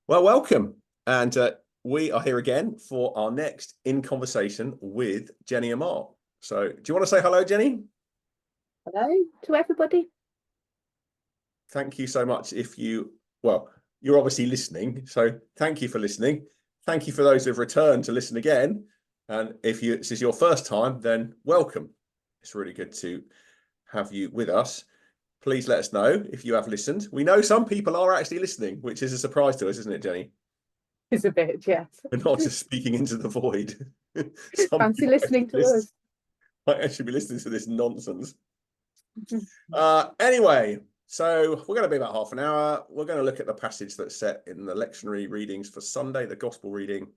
Well, welcome. And we are here again for our next In Conversation with Jennie and Mark. So do you want to say hello, Jennie? Hello to everybody. Thank you so much. Well, you're obviously listening. So thank you for listening. Thank you for those who've returned to listen again. And if this is your first time, then welcome. It's really good to have you with us. Please let us know if you have listened. We know some people are actually listening, which is a surprise to us, isn't it, Jennie? It's a bit, yes. We're not just speaking into the void. Some Fancy people listening to us. might actually be listening to this nonsense. Anyway, so we're going to be about half an hour. We're going to look at the passage that's set in the lectionary readings for Sunday, the gospel reading.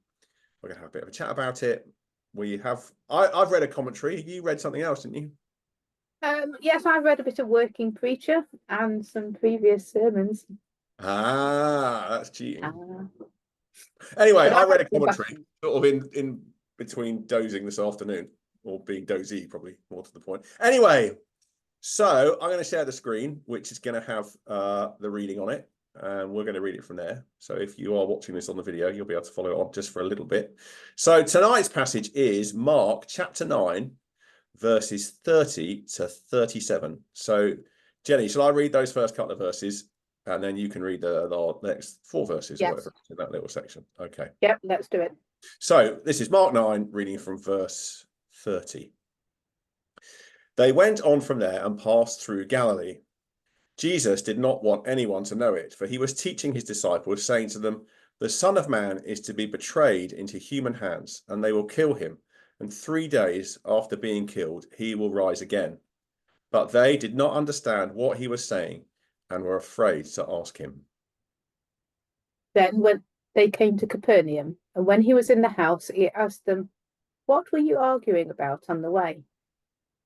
We're going to have a bit of a chat about it. I've read a commentary. You read something else, didn't you? Yes, I've read a bit of Working Preacher and some previous sermons. That's cheating. Anyway, I read a commentary sort of in between dozing this afternoon, or being dozy, probably more to the point. Anyway, so I'm going to share the screen, which is going to have the reading on it, and we're going to read it from there. So if you are watching this on the video, you'll be able to follow it on just for a little bit. So tonight's passage is Mark chapter 9, verses 30 to 37. So Jennie, shall I read those first couple of verses? And then you can read the next 4 verses or whatever in that little section. Okay. Yep, let's do it. So this is Mark 9, reading from verse 30. They went on from there and passed through Galilee. Jesus did not want anyone to know it, for he was teaching his disciples, saying to them, "The Son of Man is to be betrayed into human hands, and they will kill him, and 3 days after being killed, he will rise again." But they did not understand what he was saying, and were afraid to ask him. Then when they came to Capernaum, and when he was in the house, he asked them, "What were you arguing about on the way?"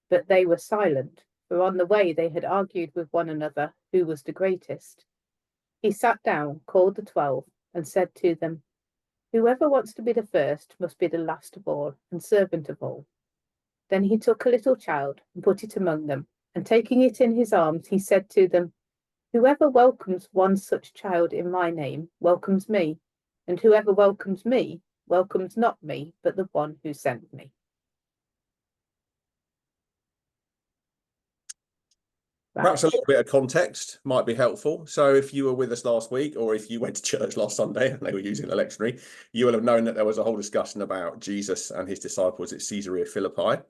But they were silent, for on the way they had argued with one another who was the greatest. He sat down, called the 12, and said to them, "Whoever wants to be the first must be the last of all, and servant of all." Then he took a little child and put it among them, and taking it in his arms, he said to them, "Whoever welcomes one such child in my name welcomes me, and whoever welcomes me welcomes not me, but the one who sent me." Perhaps a little bit of context might be helpful. So if you were with us last week, or if you went to church last Sunday and they were using the lectionary, you will have known that there was a whole discussion about Jesus and his disciples at Caesarea Philippi,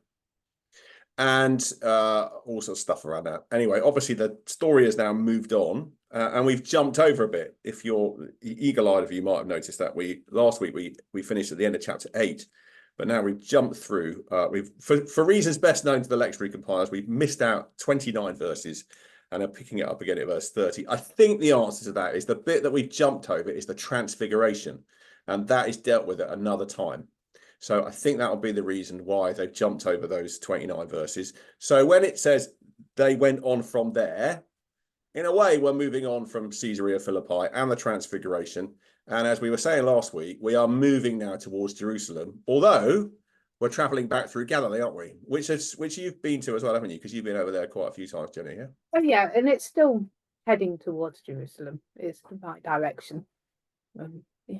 and all sorts of stuff around that. Anyway, obviously the story has now moved on, and we've jumped over a bit. If you're eagle-eyed of you might have noticed that last week we finished at the end of chapter 8, but now we've jumped through. We've for reasons best known to the lectionary compilers, we've missed out 29 verses and are picking it up again at verse 30. I think the answer to that is the bit that we've jumped over is the transfiguration, and that is dealt with at another time. So I think that'll be the reason why they've jumped over those 29 verses. So when it says they went on from there, in a way, we're moving on from Caesarea Philippi and the Transfiguration. And as we were saying last week, we are moving now towards Jerusalem, although we're traveling back through Galilee, aren't we? Which you've been to as well, haven't you? Because you've been over there quite a few times, Jennie, yeah? Oh, yeah, and it's still heading towards Jerusalem. It's the right direction. Yeah.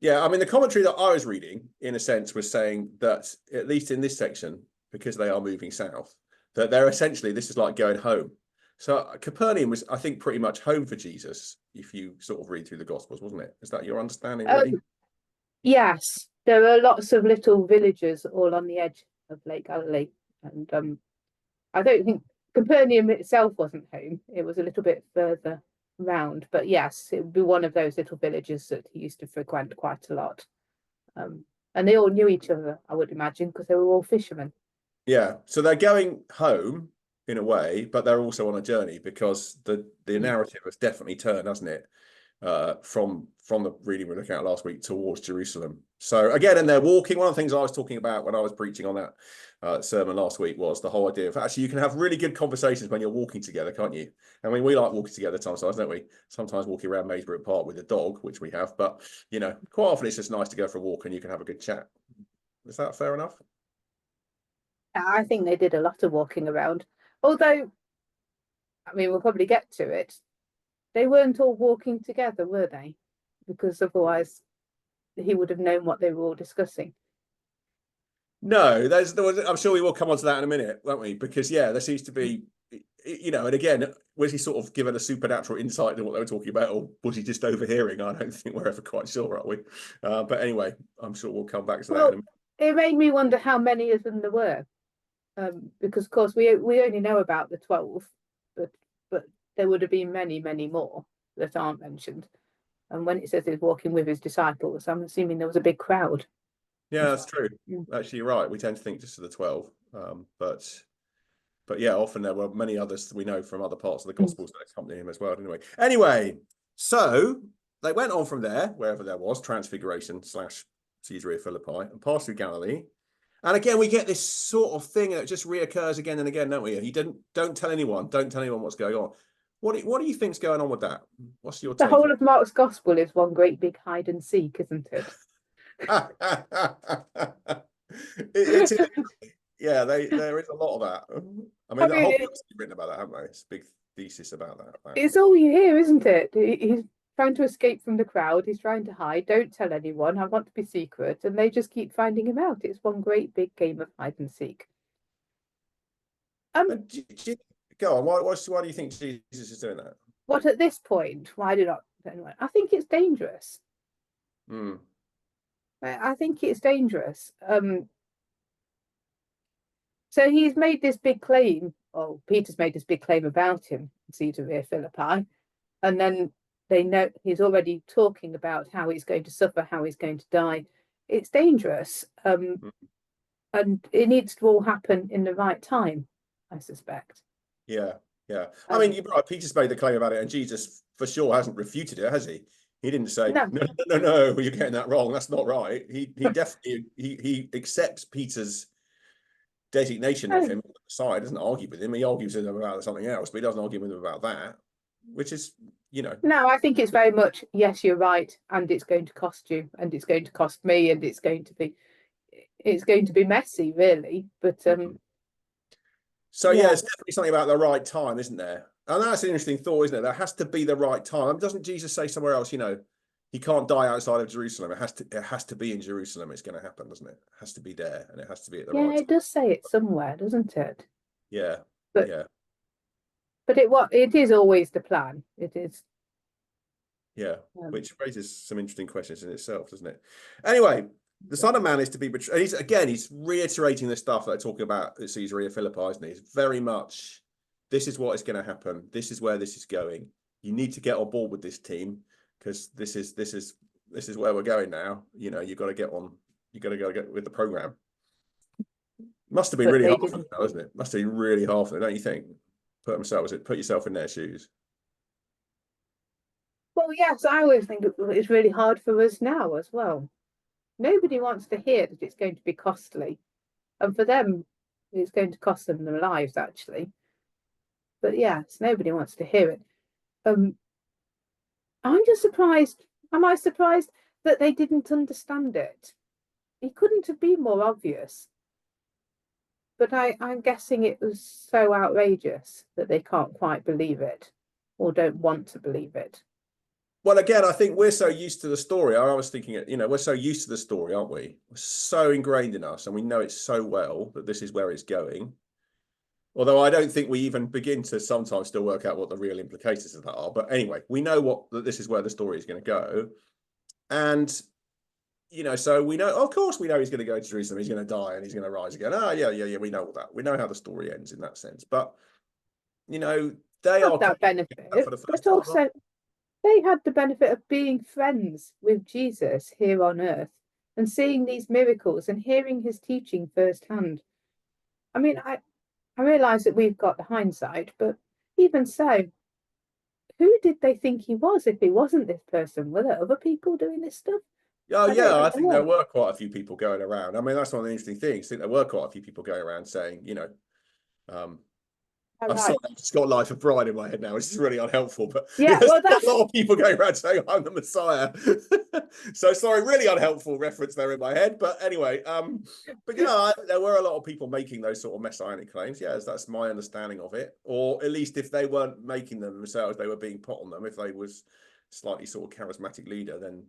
Yeah, I mean, the commentary that I was reading, in a sense, was saying that, at least in this section, because they are moving south, that they're essentially, this is like going home. So Capernaum was, I think, pretty much home for Jesus, if you sort of read through the Gospels, wasn't it? Is that your understanding, really? Yes, there are lots of little villages all on the edge of Lake Galilee. And I don't think Capernaum itself wasn't home. It was a little bit further round. But yes, it would be one of those little villages that he used to frequent quite a lot. And they all knew each other, I would imagine, because they were all fishermen. Yeah, so they're going home in a way, but they're also on a journey, because the narrative has definitely turned, hasn't it, from the reading we were looking at last week towards Jerusalem. So again, and they're walking. One of the things I was talking about when I was preaching on that sermon last week was the whole idea of actually you can have really good conversations when you're walking together, can't you? I mean, we like walking together sometimes, don't we? Sometimes walking around Maysbrook Park with a dog, which we have, but quite often it's just nice to go for a walk and you can have a good chat. Is that fair enough? I think they did a lot of walking around. Although, I mean, we'll probably get to it. They weren't all walking together, were they? because otherwise he would have known what they were all discussing. No, I'm sure we will come on to that in a minute, won't we? Because yeah, there seems to be, and again, was he sort of given a supernatural insight into what they were talking about, or was he just overhearing? I don't think we're ever quite sure, are we? But anyway, I'm sure we'll come back to that in a minute. It made me wonder how many of them there were, because of course we only know about the 12, but there would have been many, many more that aren't mentioned. And when it says he's walking with his disciples, I'm assuming there was a big crowd. Yeah, that's true. Actually, you're right. We tend to think just of the 12, but yeah, often there were many others that we know from other parts of the Gospels that accompany him as well. Anyway, so they went on from there, wherever there was, Transfiguration / Caesarea Philippi, and passed through Galilee. And again, we get this sort of thing that just reoccurs again and again, don't we? He don't tell anyone what's going on. What do you think's going on with that? What's your take? The whole of Mark's Gospel is one great big hide and seek, isn't it? It is. Yeah, there is a lot of that. I mean, the whole book's written about that, haven't they? It's a big thesis about that. It's all you hear, isn't it? He's trying to escape from the crowd. He's trying to hide. Don't tell anyone. I want to be secret. And they just keep finding him out. It's one great big game of hide and seek. Go on. Why do you think Jesus is doing that? What at this point? Why do not? I think it's dangerous. I think it's dangerous. So he's made this big claim. Oh, Peter's made this big claim about him, Caesarea Philippi, and then they know he's already talking about how he's going to suffer, how he's going to die. It's dangerous, and it needs to all happen in the right time, I suspect. Yeah. I mean, you're right. Peter's made the claim about it, and Jesus for sure hasn't refuted it, has he? He didn't say, no, you're getting that wrong. That's not right. He definitely he accepts Peter's designation of him on the side, doesn't argue with him. He argues with him about something else, but he doesn't argue with him about that, which is, No, I think it's very much, yes, you're right, and it's going to cost you, and it's going to cost me, and it's going to be messy, really. But so yeah, it's definitely something about the right time, isn't there? And that's an interesting thought, isn't it? There has to be the right time. Doesn't Jesus say somewhere else, he can't die outside of Jerusalem. It has to be in Jerusalem. It's going to happen, doesn't it? It has to be there, and it has to be at the right time. Yeah, it does say it somewhere, doesn't it? Yeah. But it is always the plan. It is. Yeah, which raises some interesting questions in itself, doesn't it? Anyway, the Son of Man is to be betrayed. He's reiterating the stuff that I'm talking about at Caesarea Philippi, isn't he? It's very much, this is what is going to happen. This is where this is going. You need to get on board with this team, because this is where we're going now. You've got to get on. You've got to go get with the program. Must have been really hard for them, isn't it? Must have been really hard for them, don't you think? Put yourself in their shoes. Well, yes, I always think it's really hard for us now as well. Nobody wants to hear that it's going to be costly, and for them, it's going to cost them their lives, actually. But yes, nobody wants to hear it. I'm just surprised. Am I surprised that they didn't understand it? It couldn't have been more obvious. But I'm guessing it was so outrageous that they can't quite believe it, or don't want to believe it. Well, again, I think we're so used to the story. I was thinking, we're so used to the story, aren't we? We're so ingrained in us, and we know it so well that this is where it's going. Although I don't think we even begin to sometimes still work out what the real implications of that are. But anyway, we know that this is where the story is going to go. And, so we know, of course, we know he's going to go to Jerusalem, he's going to die, and he's going to rise again. Yeah, we know all that. We know how the story ends in that sense. But, they are that benefit, but also they had the benefit of being friends with Jesus here on earth and seeing these miracles and hearing his teaching firsthand. I mean, I realise that we've got the hindsight, but even so, who did they think he was if he wasn't this person? Were there other people doing this stuff? I think there were quite a few people going around. I mean, that's one of the interesting things. I think there were quite a few people going around saying, I'm sorry, I've just got Life of Brian in my head now, which is really unhelpful. But there's a lot of people going around saying I'm the Messiah. So sorry, really unhelpful reference there in my head. But anyway, but there were a lot of people making those sort of messianic claims. Yes, that's my understanding of it. Or at least if they weren't making them themselves, they were being put on them. If they was slightly sort of charismatic leader, then,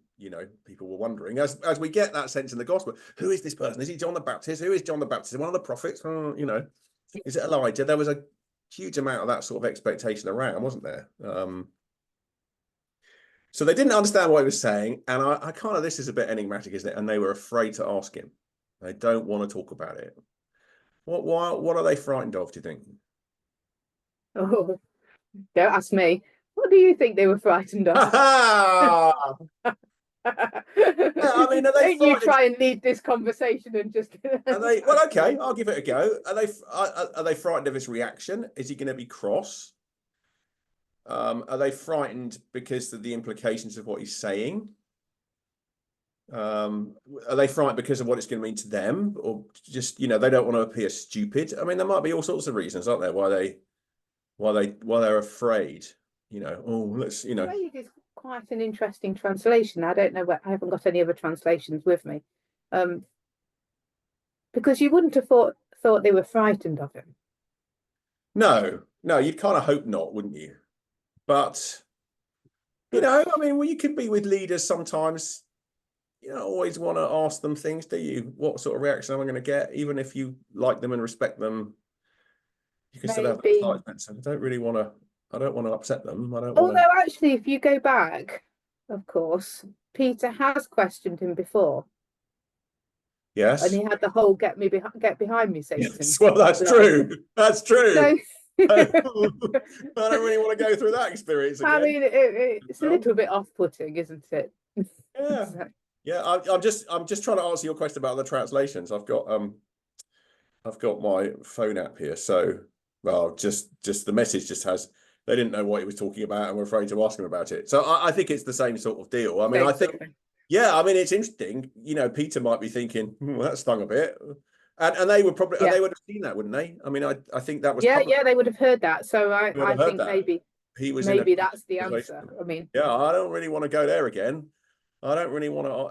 people were wondering, as we get that sense in the gospel, who is this person? Is he John the Baptist? Who is John the Baptist? One of the prophets? Is it Elijah? There was a huge amount of that sort of expectation around, wasn't there? So they didn't understand what he was saying, and I kind of, this is a bit enigmatic, isn't it? And they were afraid to ask him. They don't want to talk about it. What are they frightened of, do you think? Oh, don't ask me. What do you think they were frightened of? I mean, are they don't you try and lead this conversation and just are they, well, okay, I'll give it a go. Are they frightened of his reaction? Is he going to be cross? Are they frightened because of the implications of what he's saying? Are they frightened because of what it's going to mean to them, or just, they don't want to appear stupid? I mean, there might be all sorts of reasons, aren't there, why they're afraid? Let's. Afraid is quite an interesting translation. I don't know I haven't got any other translations with me, because you wouldn't have thought they were frightened of him. No, you'd kind of hope not, wouldn't you? But I mean, well, you could be with leaders sometimes. You don't always want to ask them things, do you? What sort of reaction am I going to get? Even if you like them and respect them, you can still have excitement. So I don't want to upset them. Although actually, if you go back, of course, Peter has questioned him before. Yes. And he had the whole get behind me, Satan. Yes, well, that's true. That's true. So, I don't really want to go through that experience again. I mean, it's a little bit off-putting, isn't it? Yeah. So. Yeah, I'm just trying to answer your question about the translations. I've got my phone app here, so just the message just has, they didn't know what he was talking about and were afraid to ask him about it. So I think it's the same sort of deal. I mean, I think, yeah, I mean, it's interesting. Peter might be thinking, that stung a bit, and they would probably, they would have seen that, wouldn't they? I mean, I think that was they would have heard that. So I think that. maybe he was maybe that's the answer. I mean, yeah, I don't really want to go there again. I don't really want to,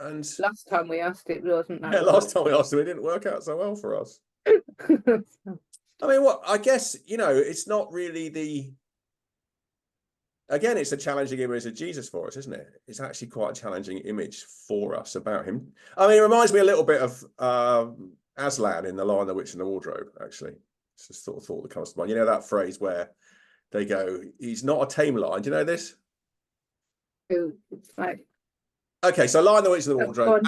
and last time we asked it wasn't that. Yeah, last time we asked it didn't work out so well for us. I mean, I guess, it's not really again, it's a challenging image of Jesus for us, isn't it? It's actually quite a challenging image for us about him. I mean, it reminds me a little bit of Aslan in The Lion, the Witch and the Wardrobe, actually. It's just sort of thought that comes to mind. You know that phrase where they go, he's not a tame lion. Do you know this? It's like, okay, so Lion, the Witch and the Wardrobe,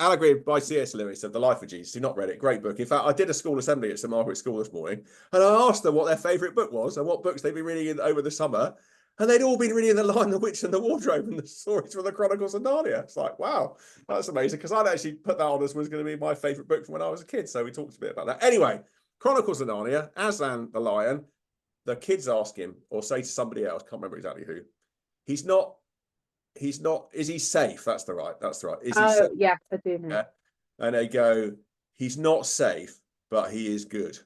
allegory by C.S. Lewis of the Life of Jesus. You've not read it, great book. In fact, I did a school assembly at St Margaret's School this morning, and I asked them what their favourite book was and what books they'd been reading over the summer, and they'd all been reading The Lion, the Witch and the Wardrobe and the stories from the Chronicles of Narnia. It's like, wow, that's amazing, because I'd actually put that on as was going to be my favourite book from when I was a kid, so we talked a bit about that. Anyway, Chronicles of Narnia, Aslan the lion, the kids ask him, or say to somebody else, can't remember exactly who, is he safe? That's the right. Is he safe? Yeah, I do know. Yeah. And they go, he's not safe, but he is good.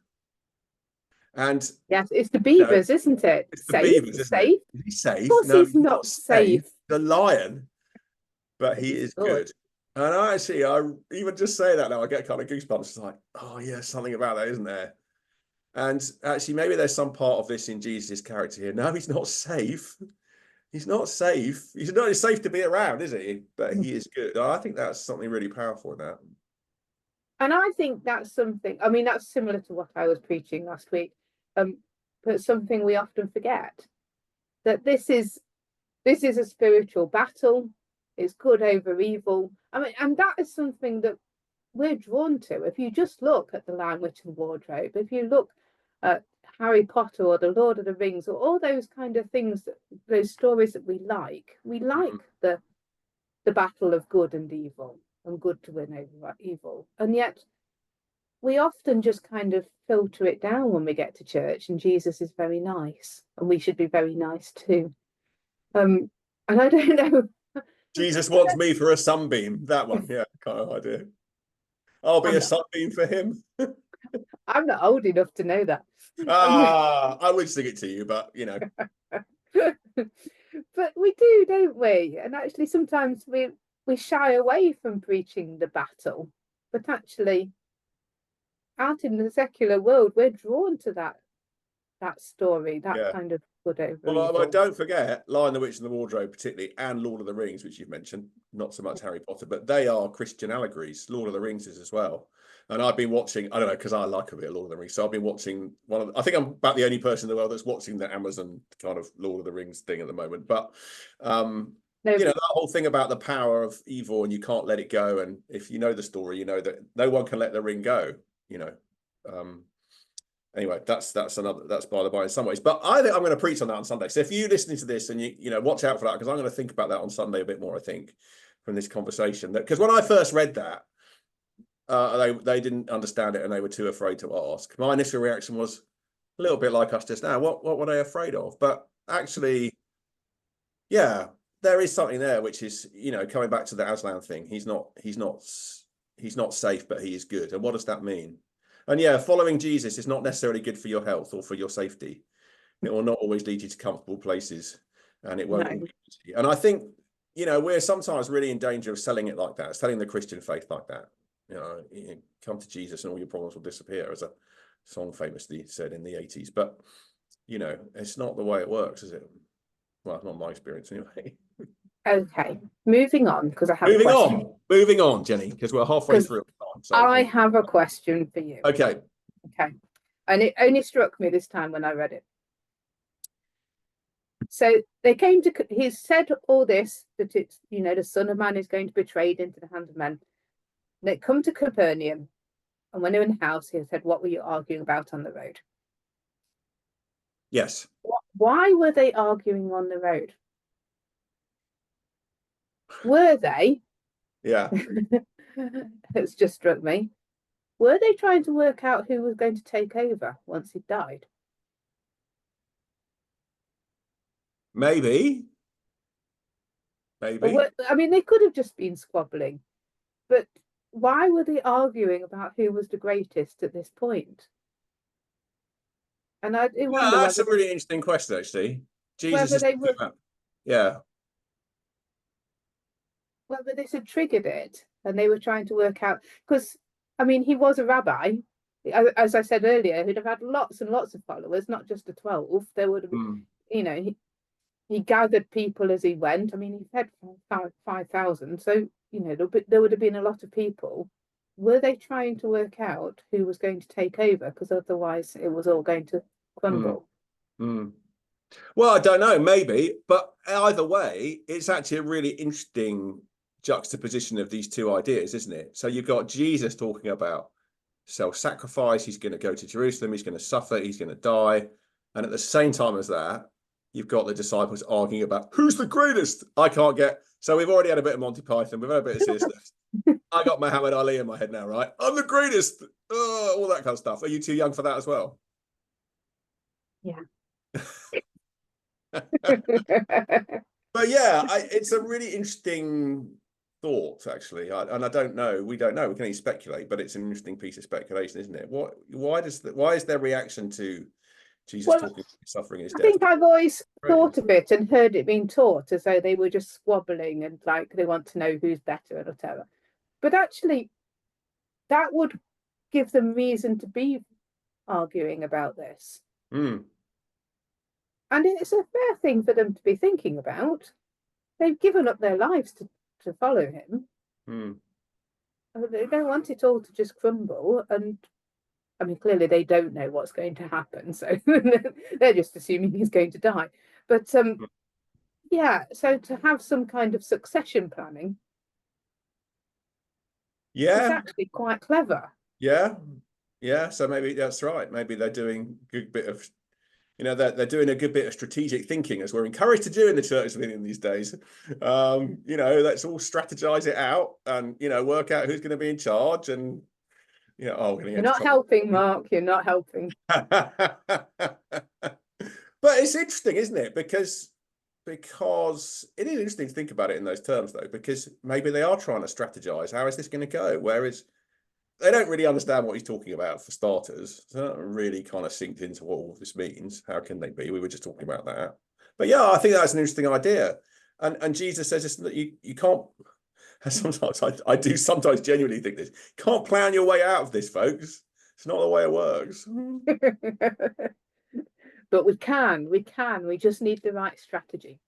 And yes, it's the beavers, isn't it? It's the beavers, isn't it? Is he safe? Of course, he's not safe. The lion, but he is good. And I even just say that now, I get kind of goosebumps. It's like, oh yeah, something about that, isn't there? And actually, maybe there's some part of this in Jesus' character here. No, he's not safe. He's not safe. He's not safe to be around, is he? But he is good. I think that's something really powerful in that. And I think that's something, I mean, that's similar to what I was preaching last week, but something we often forget, that this is a spiritual battle. It's good over evil. I mean, and that is something that we're drawn to. If you just look at The Lion, Witch and Wardrobe, if you look at Harry Potter or The Lord of the Rings or all those kind of things, those stories that we like the battle of good and evil, and good to win over evil. And yet we often just kind of filter it down when we get to church, and Jesus is very nice and we should be very nice too. And I don't know. Jesus wants me for a sunbeam. That one, yeah, kind of idea. I'll be a sunbeam for him. I'm not old enough to know that. I would sing it to you, but But we do, don't we? And actually, sometimes we shy away from preaching the battle, but actually, out in the secular world, we're drawn to that story, that kind of good over Well, evil. don't forget Lion, the Witch and the Wardrobe, particularly, and Lord of the Rings, which you've mentioned. Not so much Harry Potter, but they are Christian allegories. Lord of the Rings is as well. And I've been watching, I don't know, because I like a bit of Lord of the Rings. So I've been watching I think I'm about the only person in the world that's watching the Amazon kind of Lord of the Rings thing at the moment. But, that whole thing about the power of evil and you can't let it go. And if you know the story, you know that no one can let the ring go, Anyway, that's by the by in some ways. But I think I'm going to preach on that on Sunday. So if you're listening to this and you watch out for that, because I'm going to think about that on Sunday a bit more, I think, from this conversation. Because when I first read that, they didn't understand it and they were too afraid to ask. My initial reaction was a little bit like us just now. What were they afraid of? But actually, yeah, there is something there, which is, coming back to the Aslan thing. He's not safe, but he is good. And what does that mean? And yeah, following Jesus is not necessarily good for your health or for your safety. It will not always lead you to comfortable places, and it won't. No. And I think, we're sometimes really in danger of selling it like that, selling the Christian faith like that. You come to Jesus and all your problems will disappear, as a song famously said in the 80s. But, it's not the way it works, is it? Well, not my experience anyway. Okay, moving on, because I have a question. Moving on, Jenny, because we're halfway through. I have a question for you. Okay. Okay. And it only struck me this time when I read it. So they came to, he said all this, that it's, the Son of Man is going to be betrayed into the hands of men. And they come to Capernaum, and when they were in the house, he said, what were you arguing about on the road? Yes. Why were they arguing on the road? Were they? Yeah. It's just struck me. Were they trying to work out who was going to take over once he died? Maybe. I mean, they could have just been squabbling, but why were they arguing about who was the greatest at this point? And I do wonder. That's a really interesting question, actually. Jesus, yeah. Whether this had triggered it, and they were trying to work out, because I mean, he was a rabbi, as I said earlier, who'd have had lots and lots of followers, not just the 12. There would have been, he gathered people as he went. I mean, he fed 5,000, so there would have been a lot of people. Were they trying to work out who was going to take over? Because otherwise, it was all going to crumble. Well, I don't know, maybe, but either way, it's actually a really interesting juxtaposition of these two ideas, isn't it? So you've got Jesus talking about self-sacrifice. He's going to go to Jerusalem. He's going to suffer. He's going to die. And at the same time as that, you've got the disciples arguing about who's the greatest. So we've already had a bit of Monty Python. We've had a bit of seriousness. I got Muhammad Ali in my head now, right? I'm the greatest. All that kind of stuff. Are you too young for that as well? Yeah. But yeah, it's a really interesting thought, actually. And I don't know. We don't know. We can only speculate, but it's an interesting piece of speculation, isn't it? Why is their reaction to Jesus talking about suffering his death? I think I've always thought of it and heard it being taught as though they were just squabbling and like they want to know who's better and whatever. But actually, that would give them reason to be arguing about this. And it's a fair thing for them to be thinking about. They've given up their lives to follow him. They don't want it all to just crumble. And I mean, clearly they don't know what's going to happen. So they're just assuming he's going to die. But yeah, so to have some kind of succession planning is actually quite clever. Yeah. So maybe that's right. Maybe they're doing a good bit of they're doing a good bit of strategic thinking, as we're encouraged to do in the church in these days. Let's all strategize it out and, work out who's going to be in charge. And, you're not helping, Mark. You're not helping. But it's interesting, isn't it? Because it is interesting to think about it in those terms, though, because maybe they are trying to strategize. How is this going to go? They don't really understand what he's talking about, for starters. So they're not really kind of synced into what all this means. How can they be? We were just talking about that. But yeah, I think that's an interesting idea. And Jesus says that you can't, sometimes I do sometimes genuinely think this, you can't plan your way out of this, folks. It's not the way it works. But we can. We just need the right strategy.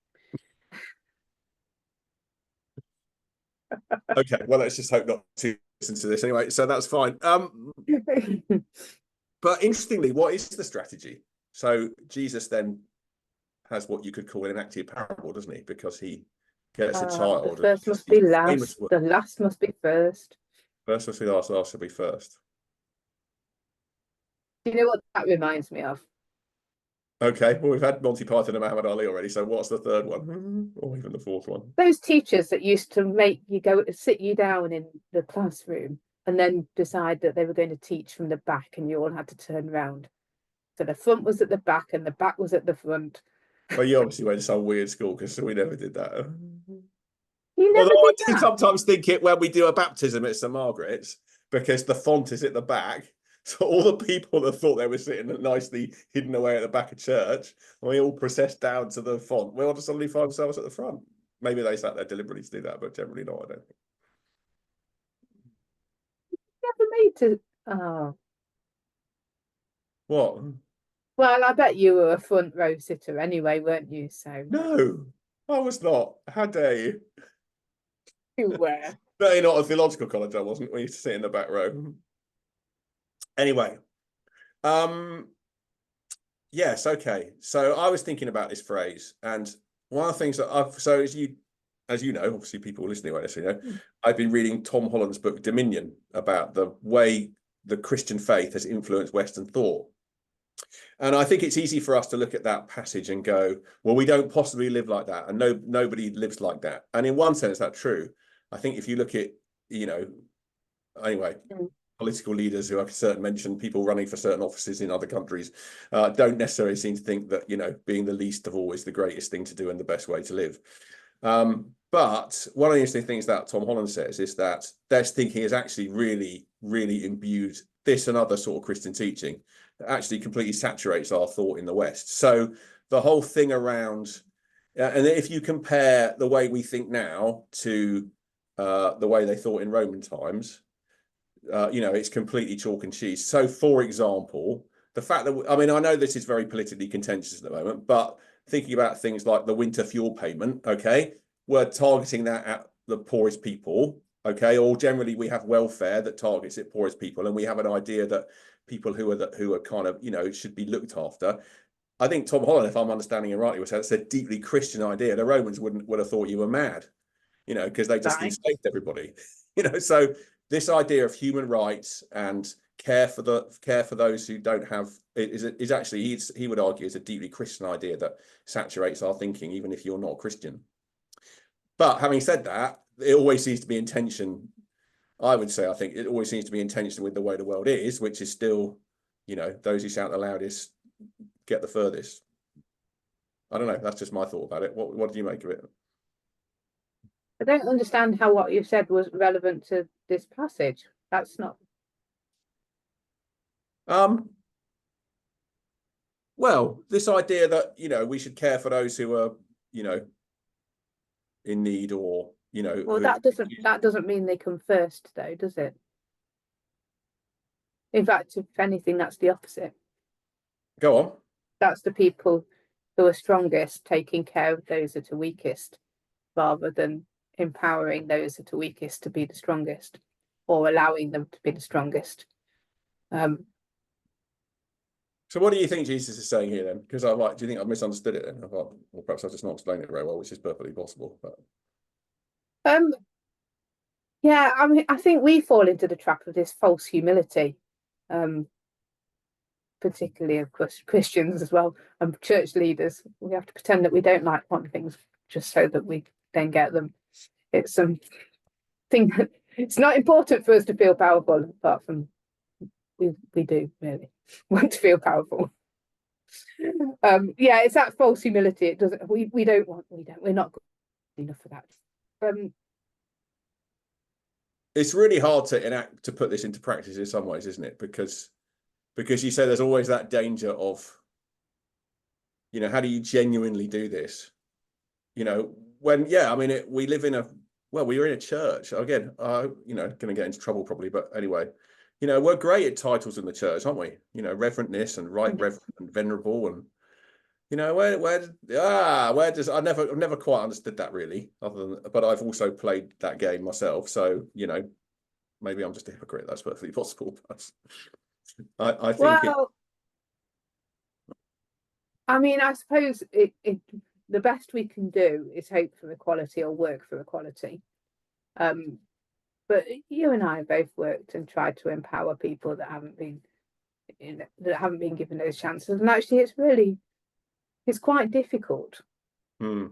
Okay, well, let's just hope not to listen to this anyway. So that's fine. But interestingly, what is the strategy? So Jesus then has what you could call an enacted parable, doesn't he? Because he gets a child. The first must be last. The last must be first. First must be last. Last shall be first. Do you know what that reminds me of? Okay, well, we've had Monty Python and Muhammad Ali already. So what's the third one, or even the fourth one? Those teachers that used to make you go sit you down in the classroom and then decide that they were going to teach from the back, and you all had to turn around. So the front was at the back, and the back was at the front. Well, you obviously went to some weird school because we never did that. You never Although I did do that. sometimes think it when we do a baptism at St Margaret's, because the font is at the back. So all the people that thought they were sitting nicely hidden away at the back of church, and we all processed down to the font, we all just suddenly find ourselves at the front. Maybe they sat there deliberately to do that, but generally not, I don't think. Never made to. Oh. What? Well, I bet you were a front row sitter anyway, weren't you? So No, I was not. How dare you? you were. Certainly not at theological college, I wasn't. We used to sit in the back row. Anyway, yes, okay. So I was thinking about this phrase, and one of the things that as you know, obviously people listening won't necessarily know, I've been reading Tom Holland's book Dominion about the way the Christian faith has influenced Western thought. And I think it's easy for us to look at that passage and go, well, we don't possibly live like that, and nobody lives like that. And in one sense, that's true. I think if you look at, anyway, political leaders who I've mentioned, people running for certain offices in other countries, don't necessarily seem to think that, being the least of all is the greatest thing to do and the best way to live. But one of the interesting things that Tom Holland says is that their thinking is actually really, really imbued this and other sort of Christian teaching that actually completely saturates our thought in the West. So the whole thing around, and if you compare the way we think now to the way they thought in Roman times, it's completely chalk and cheese. So, for example, the fact that, I know this is very politically contentious at the moment, but thinking about things like the winter fuel payment, okay, we're targeting that at the poorest people, okay, or generally we have welfare that targets at poorest people, and we have an idea that people who are kind of, should be looked after. I think Tom Holland, if I'm understanding it rightly, was saying it's a deeply Christian idea. The Romans would have thought you were mad, because they just enslaved everybody, so this idea of human rights and care for those who don't have is actually, he would argue, is a deeply Christian idea that saturates our thinking, even if you're not Christian. But having said that, it always seems to be in tension. I would say, I think it always seems to be in tension with the way the world is, which is still, those who shout the loudest get the furthest. I don't know. That's just my thought about it. What do you make of it? I don't understand how what you said was relevant to this passage. That's not. Well, this idea that, we should care for those who are, in need, or, Well, that doesn't mean they come first, though, does it? In fact, if anything, that's the opposite. Go on. That's the people who are strongest taking care of those that are weakest, rather than empowering those that are weakest to be the strongest, or allowing them to be the strongest. So what do you think Jesus is saying here then? Because do you think I've misunderstood it then? I thought, well, perhaps I've just not explained it very well, which is perfectly possible. But yeah, I think we fall into the trap of this false humility, particularly of course Christians as well, and church leaders. We have to pretend that we don't want things just so that we then get them. It's thing. It's not important for us to feel powerful, apart from we do really want to feel powerful. Yeah, it's that false humility. It doesn't. We're not good enough for that. It's really hard to put this into practice in some ways, isn't it? Because you say there's always that danger of, how do you genuinely do this? When, we live in we were in a church again, going to get into trouble probably, but anyway, we're great at titles in the church, aren't we? Reverentness and right reverend and venerable, and You know, where does I've never quite understood that really, other than, but I've also played that game myself, so you know, maybe I'm just a hypocrite. That's perfectly possible. But I think it. Well, I mean, I suppose the best we can do is hope for equality or work for equality. Um, but you and I have both worked and tried to empower people that haven't been, that haven't been given those chances, and actually, it's quite difficult, Hmm.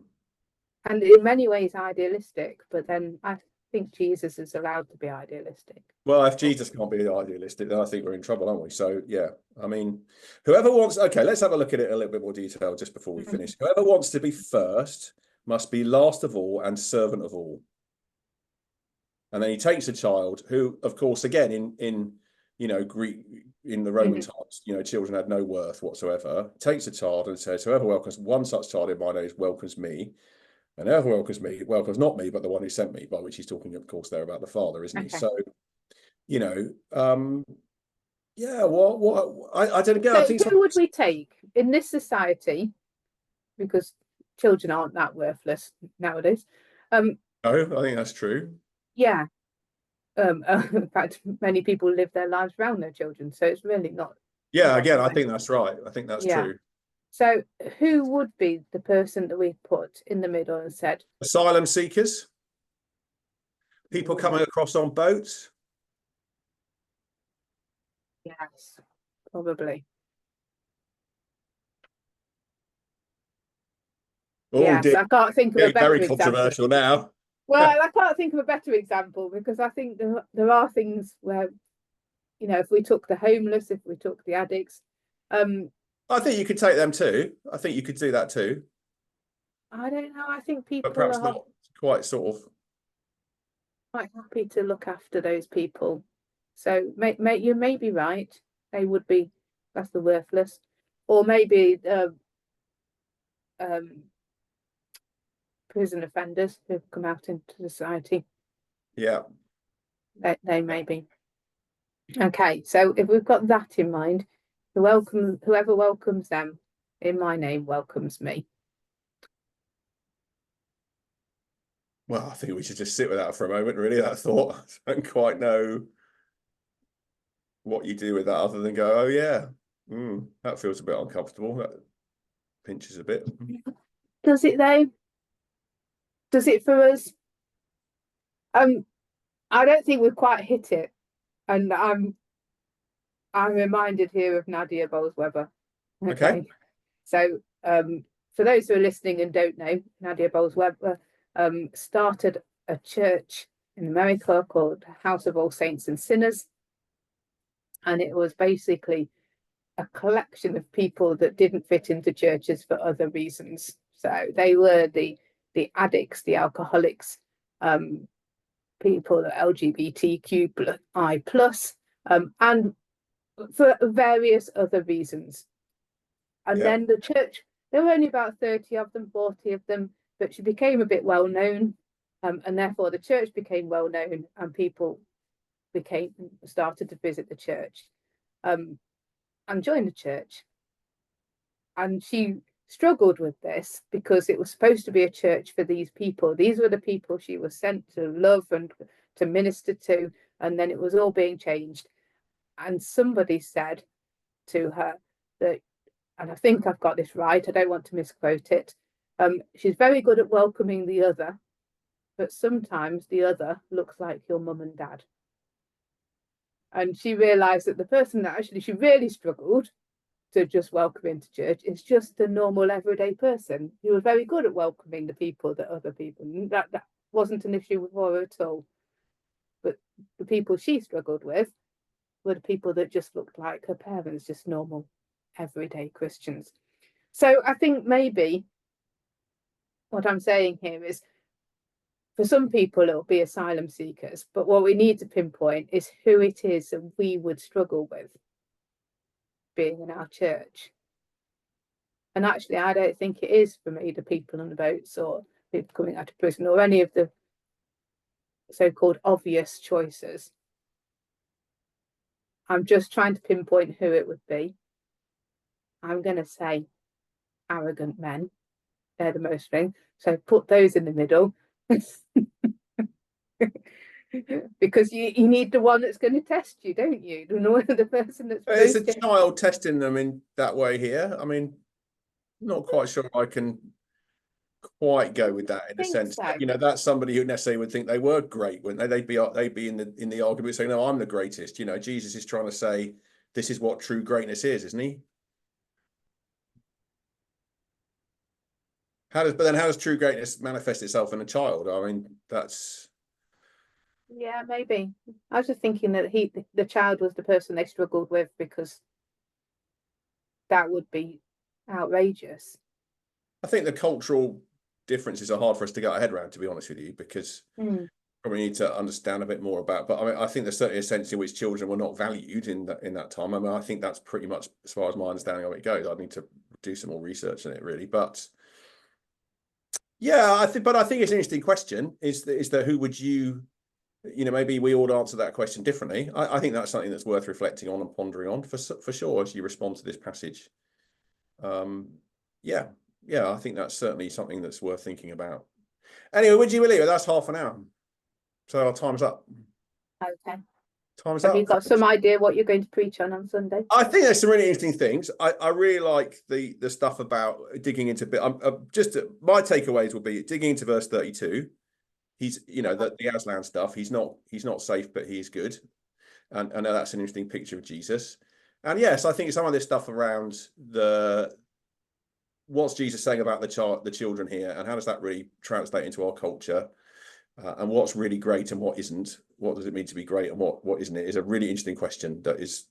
and in many ways idealistic. But then I think Jesus is allowed to be idealistic. Well, if Jesus can't be idealistic, then I think we're in trouble, aren't we? So yeah, I mean, whoever wants. Okay, let's have a look at it in a little bit more detail just before we finish. Whoever wants to be first must be last of all and servant of all. And then he takes a child who, of course, again in you know Greek in the Roman times, you know, children had no worth whatsoever. Takes a child and says, "Whoever welcomes one such child in my name welcomes me, and whoever welcomes me welcomes not me, but the one who sent me." By which he's talking, of course, there about the Father, isn't he? Okay. So you know, yeah. I don't know. I So think who would we take in this society? Because children aren't that worthless nowadays. no, I think that's true. Yeah. In fact, many people live their lives around their children, so it's really Yeah, not again, the I way. think that's right. I think that's Yeah. true. So who would be the person that we put in the middle and said, Asylum seekers, people "Mm, coming across on boats. yes, probably. Oh Yes, dear, I can't think of a getting very better example. controversial now. Well, I can't think of a better example because I think there are things where, if we took the homeless, if we took the addicts, um, I think you could take them too. I think you could do that too, I don't know. I think but people perhaps are not quite sort of. quite happy to look after those people. So you may be right. They would be, that's the worthless, or maybe um, prison offenders who've come out into society. Yeah. They may be. Okay, so if we've got that in mind, whoever welcomes them in my name welcomes me. Well, I think we should just sit with that for a moment, really, that thought. I don't quite know what you do with that other than go, oh, yeah, that feels a bit uncomfortable. That pinches a bit. Does it though? Does it for us? I don't think we've quite hit it, and I'm reminded here of Nadia Bolz-Weber. Okay. Okay, so for those who are listening and don't know, Nadia Bolz-Weber started a church in America called House of All Saints and Sinners, and it was basically a collection of people that didn't fit into churches for other reasons. So they were the addicts, the alcoholics, people LGBTQI plus, and for various other reasons. And Yeah. then the church, there were only about 30 of them, 40 of them, but she became a bit well known. And therefore the church became well known and people started to visit the church and join the church. And she struggled with this because it was supposed to be a church for these people. These were the people she was sent to love and to minister to. And then it was all being changed. And somebody said to her that, and I think I've got this right, I don't want to misquote it. She's very good at welcoming the other, but sometimes the other looks like your mum and dad. And she realised that the person that actually she really struggled to just welcome into church is just a normal everyday person who was very good at welcoming the people that other people. That wasn't an issue for her at all. But the people she struggled with were the people that just looked like her parents, just normal everyday Christians. So I think maybe what I'm saying here is for some people it'll be asylum seekers, but what we need to pinpoint is who it is that we would struggle with being in our church. And actually, I don't think it is for me the people on the boats or people coming out of prison or any of the so-called obvious choices. I'm just trying to pinpoint who it would be. I'm going to say arrogant men. They're the most thing. So put those in the middle. Because you need the one that's going to test you, don't you? The person that's It's a most child testing them in that way here. I mean, not quite sure I can quite go with that in a sense. so. You know, that's somebody who necessarily would think they were great, wouldn't they? They'd be in the argument saying, no, I'm the greatest. You know, Jesus is trying to say this is what true greatness is, isn't he? But then how does true greatness manifest itself in a child? I mean, that's Yeah, maybe. I was just thinking that the child was the person they struggled with, because that would be outrageous. I think the cultural differences are hard for us to get our head around, to be honest with you, because probably need to understand a bit more about. But I mean, I think there's certainly a sense in which children were not valued in that time. I mean, I think that's pretty much as far as my understanding of it goes. I'd need to do some more research on it, really. But yeah, I think it's an interesting question. Is that who would you? You know, maybe we all answer that question differently. I think that's something that's worth reflecting on and pondering on for sure as you respond to this passage. Yeah, I think that's certainly something that's worth thinking about. Anyway, would you believe it? That's half an hour. So our time's up. Okay. Time's Have up. you got some idea what you're going to preach on Sunday? I think there's some really interesting things. I really like the stuff about digging into bit. Just my takeaways will be digging into verse 32. He's, you know, the Aslan stuff. He's not safe, but he's good, and that's an interesting picture of Jesus. And yes, I think some of this stuff around what's Jesus saying about the children here, and how does that really translate into our culture, and what's really great and what isn't. What does it mean to be great and what isn't it? Is a really interesting question that is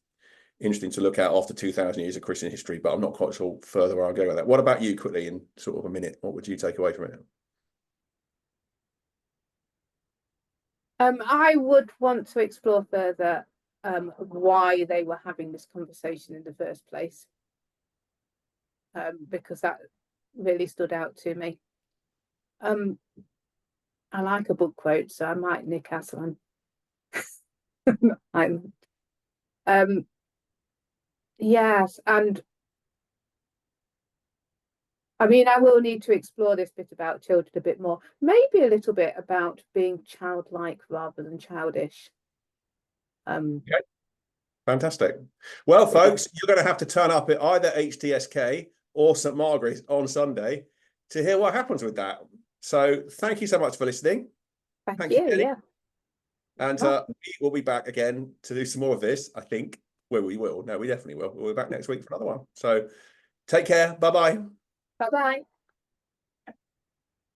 interesting to look at after 2,000 years of Christian history. But I'm not quite sure further where I'll go with that. What about you, quickly, in sort of a minute? What would you take away from it? I would want to explore further why they were having this conversation in the first place, because that really stood out to me. I like a book quote, so I might nick Aslan. Yes, and I mean, I will need to explore this bit about children a bit more. Maybe a little bit about being childlike rather than childish. Okay. Fantastic. Well, folks, you're going to have to turn up at either HTSK or St. Margaret's on Sunday to hear what happens with that. So thank you so much for listening. Thank you, Jennie. yeah. And we'll be back again to do some more of this, I think. Well, we will. No, we definitely will. We'll be back next week for another one. So take care. Bye-bye. Bye-bye.